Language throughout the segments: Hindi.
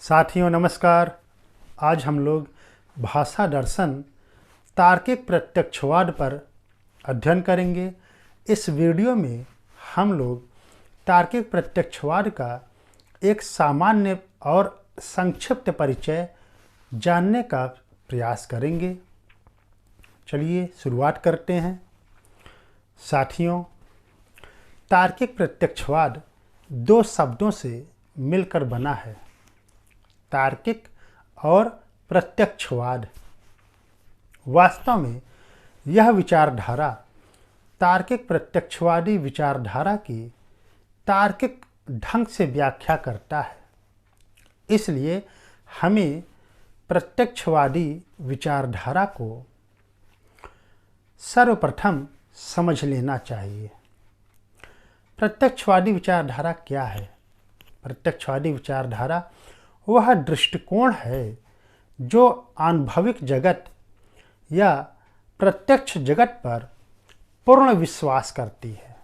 साथियों नमस्कार। आज हम लोग भाषा दर्शन तार्किक प्रत्यक्षवाद पर अध्ययन करेंगे। इस वीडियो में हम लोग तार्किक प्रत्यक्षवाद का एक सामान्य और संक्षिप्त परिचय जानने का प्रयास करेंगे। चलिए शुरुआत करते हैं। साथियों, तार्किक प्रत्यक्षवाद दो शब्दों से मिलकर बना है, तार्किक और प्रत्यक्षवाद। वास्तव में यह विचारधारा तार्किक प्रत्यक्षवादी विचारधारा की तार्किक ढंग से व्याख्या करता है। इसलिए हमें प्रत्यक्षवादी विचारधारा को सर्वप्रथम समझ लेना चाहिए। प्रत्यक्षवादी विचारधारा क्या है? प्रत्यक्षवादी विचारधारा वह दृष्टिकोण है जो आनुभविक जगत या प्रत्यक्ष जगत पर पूर्ण विश्वास करती है,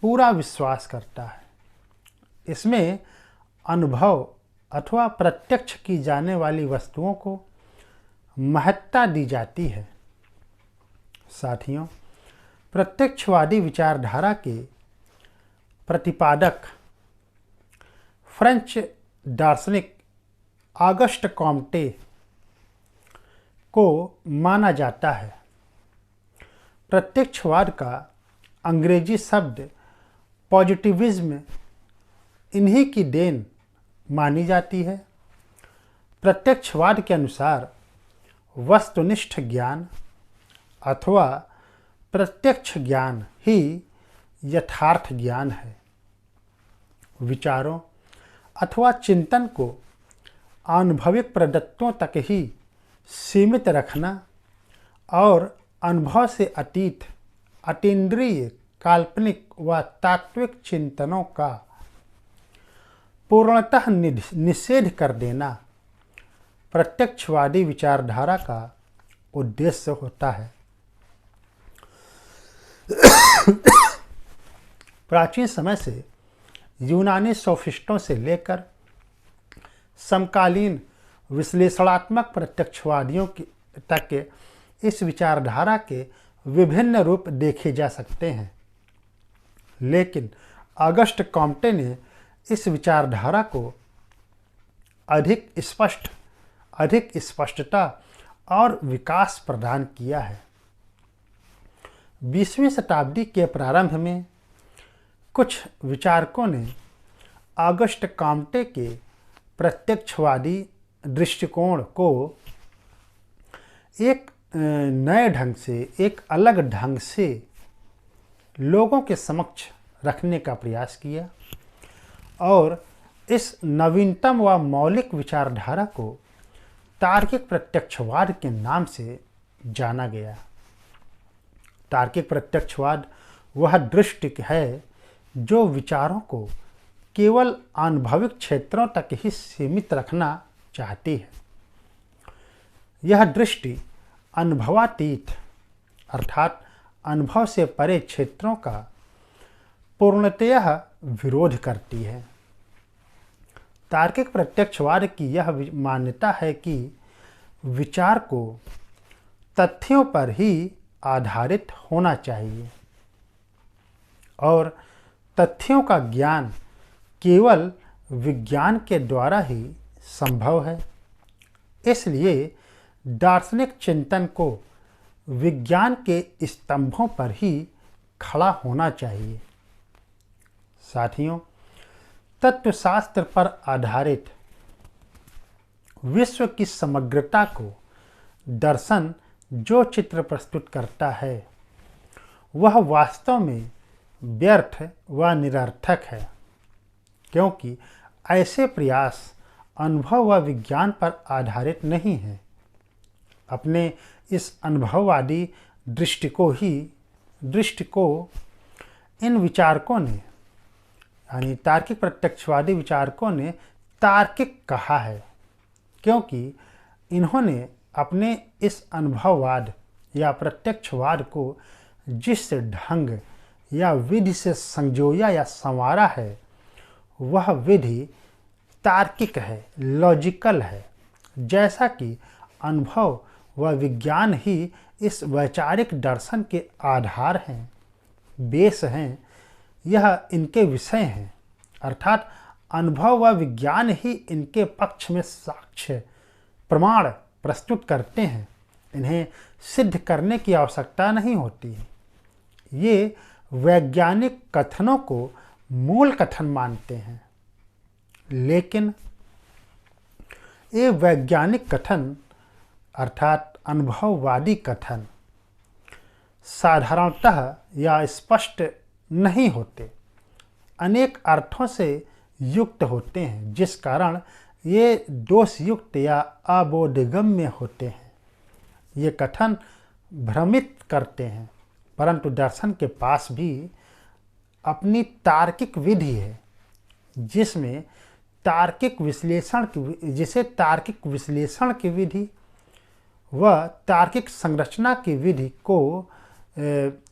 पूरा विश्वास करता है। इसमें अनुभव अथवा प्रत्यक्ष की जाने वाली वस्तुओं को महत्ता दी जाती है। साथियों, प्रत्यक्षवादी विचारधारा के प्रतिपादक फ्रेंच दार्शनिक ऑगस्ट कॉम्टे को माना जाता है। प्रत्यक्षवाद का अंग्रेजी शब्द पॉजिटिविज्म इन्हीं की देन मानी जाती है। प्रत्यक्षवाद के अनुसार वस्तुनिष्ठ ज्ञान अथवा प्रत्यक्ष ज्ञान ही यथार्थ ज्ञान है। विचारों अथवा चिंतन को अनुभविक प्रदत्तों तक ही सीमित रखना और अनुभव से अतीत अतीन्द्रिय काल्पनिक व तात्विक चिंतनों का पूर्णतः निषेध कर देना प्रत्यक्षवादी विचारधारा का उद्देश्य होता है। प्राचीन समय से यूनानी सोफिस्टों से लेकर समकालीन विश्लेषणात्मक प्रत्यक्षवादियों तक के इस विचारधारा के विभिन्न रूप देखे जा सकते हैं, लेकिन ऑगस्ट कॉम्टे ने इस विचारधारा को अधिक स्पष्टता और विकास प्रदान किया है। 20वीं शताब्दी के प्रारंभ में कुछ विचारकों ने ऑगस्ट कॉम्टे के प्रत्यक्षवादी दृष्टिकोण को एक नए ढंग से, एक अलग ढंग से लोगों के समक्ष रखने का प्रयास किया और इस नवीनतम व मौलिक विचारधारा को तार्किक प्रत्यक्षवाद के नाम से जाना गया। तार्किक प्रत्यक्षवाद वह दृष्टि है जो विचारों को केवल अनुभविक क्षेत्रों तक ही सीमित रखना चाहती है। यह दृष्टि अनुभवातीत अर्थात अनुभव से परे क्षेत्रों का पूर्णतः विरोध करती है। तार्किक प्रत्यक्षवाद की यह मान्यता है कि विचार को तथ्यों पर ही आधारित होना चाहिए और तथ्यों का ज्ञान केवल विज्ञान के द्वारा ही संभव है। इसलिए दार्शनिक चिंतन को विज्ञान के स्तंभों पर ही खड़ा होना चाहिए। साथियों, तत्वशास्त्र पर आधारित विश्व की समग्रता को दर्शन जो चित्र प्रस्तुत करता है वह वास्तव में व्यर्थ व निरर्थक है, क्योंकि ऐसे प्रयास अनुभव व विज्ञान पर आधारित नहीं है। अपने इस अनुभववादी दृष्टि को इन विचारकों ने यानी तार्किक प्रत्यक्षवादी विचारकों ने तार्किक कहा है, क्योंकि इन्होंने अपने इस अनुभववाद या प्रत्यक्षवाद को जिस ढंग या विधि से संजोया या संवारा है वह विधि तार्किक है, लॉजिकल है, जैसा कि अनुभव व विज्ञान ही इस वैचारिक दर्शन के आधार हैं, बेस हैं, यह इनके विषय हैं। अर्थात अनुभव व विज्ञान ही इनके पक्ष में साक्ष्य प्रमाण प्रस्तुत करते हैं। इन्हें सिद्ध करने की आवश्यकता नहीं होती है। ये वैज्ञानिक कथनों को मूल कथन मानते हैं, लेकिन ये वैज्ञानिक कथन अर्थात अनुभववादी कथन साधारणतः या स्पष्ट नहीं होते, अनेक अर्थों से युक्त होते हैं, जिस कारण ये दोषयुक्त या अबोधगम्य होते हैं। ये कथन भ्रमित करते हैं, परंतु दर्शन के पास भी अपनी तार्किक विधि है, जिसे तार्किक विश्लेषण की विधि व तार्किक संरचना की विधि को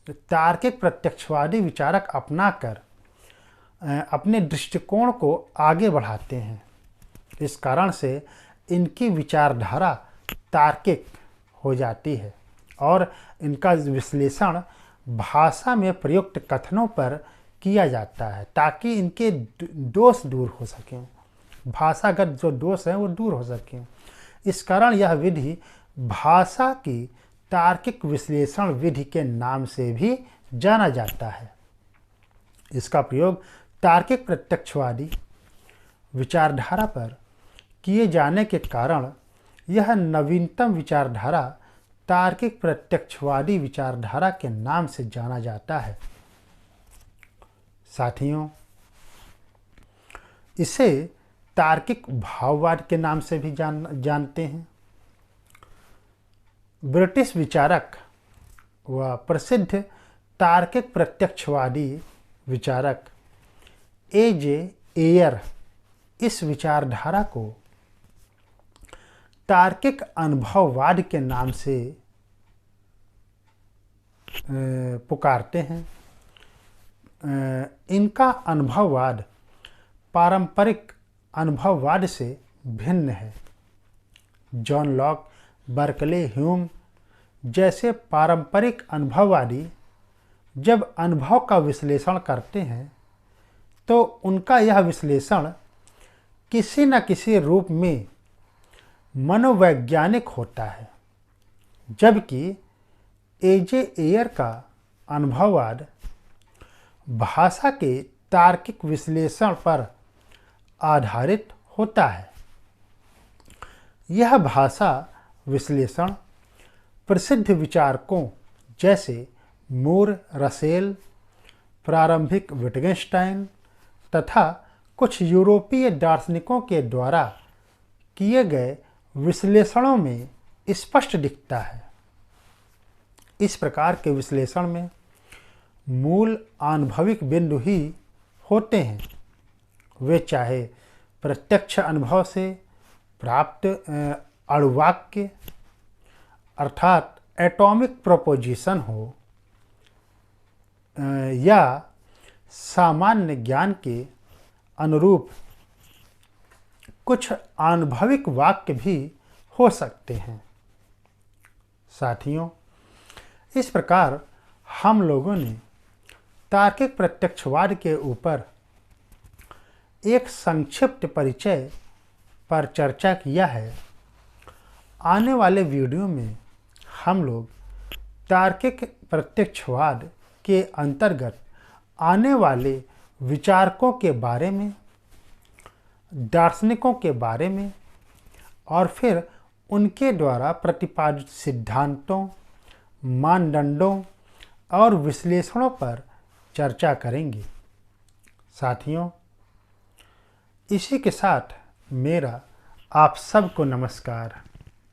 तार्किक प्रत्यक्षवादी विचारक अपनाकर अपने दृष्टिकोण को आगे बढ़ाते हैं। इस कारण से इनकी विचारधारा तार्किक हो जाती है और इनका विश्लेषण भाषा में प्रयुक्त कथनों पर किया जाता है, ताकि इनके दोष दूर हो सकें, भाषागत जो दोष हैं वो दूर हो सकें। इस कारण यह विधि भाषा की तार्किक विश्लेषण विधि के नाम से भी जाना जाता है। इसका प्रयोग तार्किक प्रत्यक्षवादी विचारधारा पर किए जाने के कारण यह नवीनतम विचारधारा तार्किक प्रत्यक्षवादी विचारधारा के नाम से जाना जाता है। साथियों, इसे तार्किक भाववाद के नाम से भी जानते हैं। ब्रिटिश विचारक व प्रसिद्ध तार्किक प्रत्यक्षवादी विचारक ए.जे. एयर इस विचारधारा को तार्किक अनुभववाद के नाम से पुकारते हैं। इनका अनुभववाद पारंपरिक अनुभववाद से भिन्न है। जॉन लॉक, बर्कले, ह्यूम जैसे पारंपरिक अनुभववादी जब अनुभव का विश्लेषण करते हैं तो उनका यह विश्लेषण किसी न किसी रूप में मनोवैज्ञानिक होता है, जबकि ए.जे. एयर का अनुभववाद भाषा के तार्किक विश्लेषण पर आधारित होता है। यह भाषा विश्लेषण प्रसिद्ध विचारकों जैसे मूर, रसेल, प्रारंभिक विटगेनस्टाइन तथा कुछ यूरोपीय दार्शनिकों के द्वारा किए गए विश्लेषणों में स्पष्ट दिखता है। इस प्रकार के विश्लेषण में मूल आनुभविक बिंदु ही होते हैं, वे चाहे प्रत्यक्ष अनुभव से प्राप्त अणुवाक्य अर्थात एटॉमिक प्रोपोजिशन हो या सामान्य ज्ञान के अनुरूप कुछ आनुभविक वाक्य भी हो सकते हैं। साथियों, इस प्रकार हम लोगों ने तार्किक प्रत्यक्षवाद के ऊपर एक संक्षिप्त परिचय पर चर्चा किया है। आने वाले वीडियो में हम लोग तार्किक प्रत्यक्षवाद के अंतर्गत आने वाले विचारकों के बारे में, दार्शनिकों के बारे में और फिर उनके द्वारा प्रतिपादित सिद्धांतों, मानदंडों और विश्लेषणों पर चर्चा करेंगे। साथियों, इसी के साथ मेरा आप सबको नमस्कार।